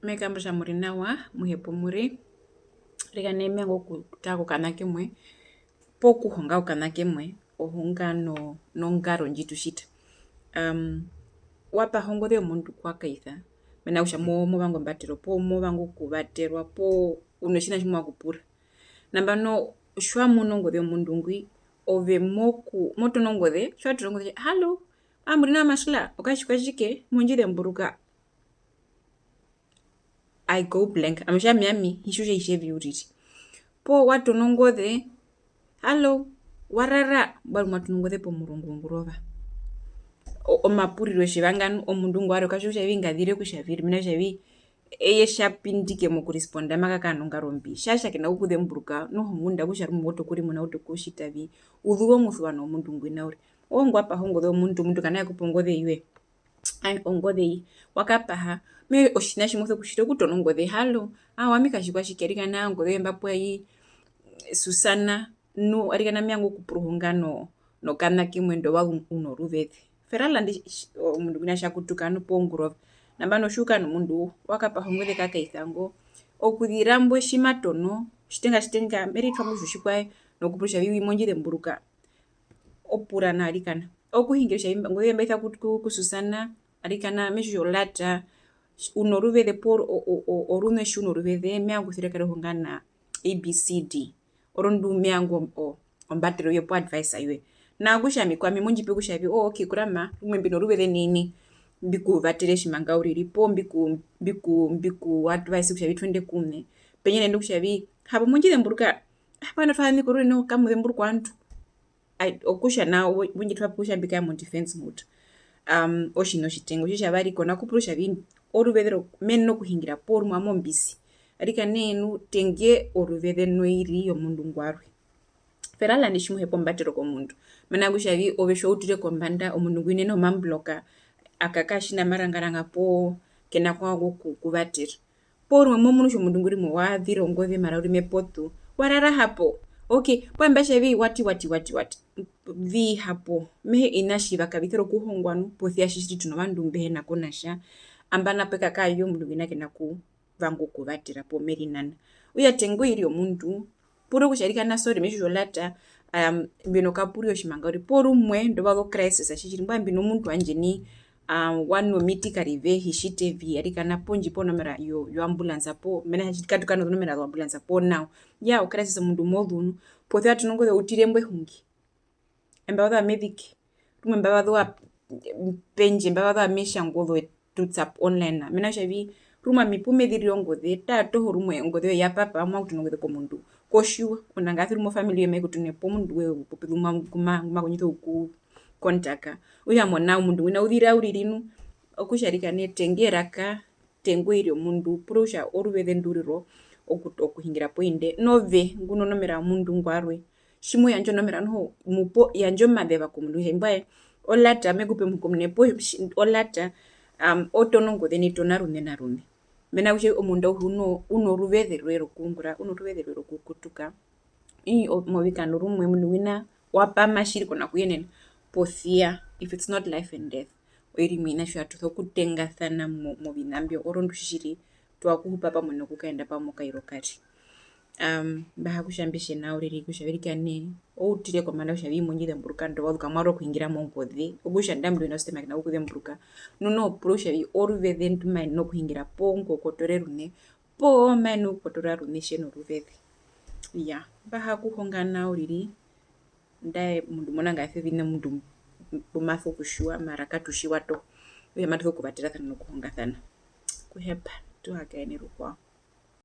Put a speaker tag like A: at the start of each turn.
A: Mekambusha muri nawa muhepo muri rekane mengo kutako kana kemwe poku honga kana kemwe ohunga nongaro njitushita wapa hongo de omundu kwakaitha mena usha mo vango mbatero po mo vango kubaterwa po unoshina shimwa kupura nambano shwa munongo de omundu ngwi ove moto nongo de shwa turongo de hallo muri na mashla okashike munjide mburuka I go blank. Amesha miami hishusha ishevi uriti. Po watu nongothe. Hello. Warara. Baru watu nongothe po murungu ngurova. Omapuriro shivanganu. Omundu ngwaro kashusha hivi ngadhire kushaviri. Mina shavi. Eye shapindike mokuresponda. Makaka nongarombi. Shasha kena ukuthe mburuka. Noho munda kusharu mwoto kuri muna uto kushitavi. Udhuwa muthuwa no mundu ngwinauri. Ngwapa hongothe mundu kana yakupongothe iwe. Ongothe wakapaha. Me oshina shimothe kushira kutonongothe hallo wamika shikwa shikerika na ngothe mbapo yi Susana no arikana miango kupuruhunga no kana kimwendo wa unoruvethe ferala ndi mundu kunasha kutuka no ponguro nambano shuka no mundu wakapa hongothe kakaithango okudhirambo shimatono shitenga meri twamu shikwa no kupusha bibi monjire mburuka opura na arikana okuhingirisha ngothe mbaitha ku Susana arikana mesho lata unoruvethe por orune shunoruvethe miango thirekere hungana ABCD orondu miango ombatero yo po advice iwe na kushami kwa mimunjipe kushavi okay kurama umembe noruvethe nini mbiku vatere shimanga uriri po mbiku advice kushavi twende kumne penyene ndo kushavi habo munjire mburuka bana twani kururi no kamwe mburuka antu okusha na bunji twapusha mbika mu defense mode oshino shitengo shishabari kona kupurusha vini oruvedero menno kuhingira por mwamo mbisi arika nenu tenge oruvedhe noiri yo mundu ngwarwe ferala nishimu hepo mbatero ko mundu mana gushavi ovesho utire ko mbanda omundu ngwine no mambloka akakashina marangaranga po kena kwa kuvatira por mwamo mundu mundu nguri mo wadhiro ngove mara uri mepoto warara hapo okay po mbashavi wati vi hapo me inashiva kabithero kuhongwanu pothia shishiti tuno vandu mbehe na konasha ambana peka kayo mundu winake naku vangu kuvatira po merinana uya tengo iri omundu puro kusharika na sorry mesho lata mbino kapuri oshimanga uri poru mwe ndo balo crisis ashishiri mbino mundu anjeni wano mitika rive hishite vi arika na ponji po nomera yo ambulance po mena hashikatu kana nomera yo ambulance po now ya crisis mundu modunu pothia tunongo utirembwe hungi embawa medic rumwe mbawa penje mbawa mesha ngolo tutsap online na mina shavi ruma mipume diriongo de tato rumwe ngode ya papa amwa kutunongode ko mundu koshua unangathi rumo family yeme kutune po mundu we popiluma kuma konyito ku kontaka uya mona mundu wina udhira uririnu okusharika ne tengeraka tengo iri mundu prosha oruvethe nduriro okuhingira poinde nove nguno nomera mundu ngwarwe shimu yanjo nomera no mupo yanjo mabeba ko mundu hembaye olata mekupe mukomne po olata otonongo de nito narune mena kushe omundu huno unoruvethe rwero kungura unoruvethe rwero kukutuka movika rumwe mundu wina wapa mashiri kona kuyenena pothia if it's not life and death oiri mina shwa tutho kutenga thana mo binambyo orondu shiri twakuhupa pamwe nokukaenda pamoka irokati baha kushambishe na uriri kushavirikane outire kwa manda kushavi munjide mburuka ndo waluka maro kuingira mongodhi ogusha ndamdo ina system yakina ukuthe mburuka nuno prosha vi oruvethe ntuma no kuingira pongo kotorerune po manu kotorarune sheno ruvethe ya baha kuhongana uriri ndaye mundu monanga afevine mundu bumatho kushua marakatu shiwato uya matho kubatira thana no kuhonga thana kuhepa tuhagaine rukwa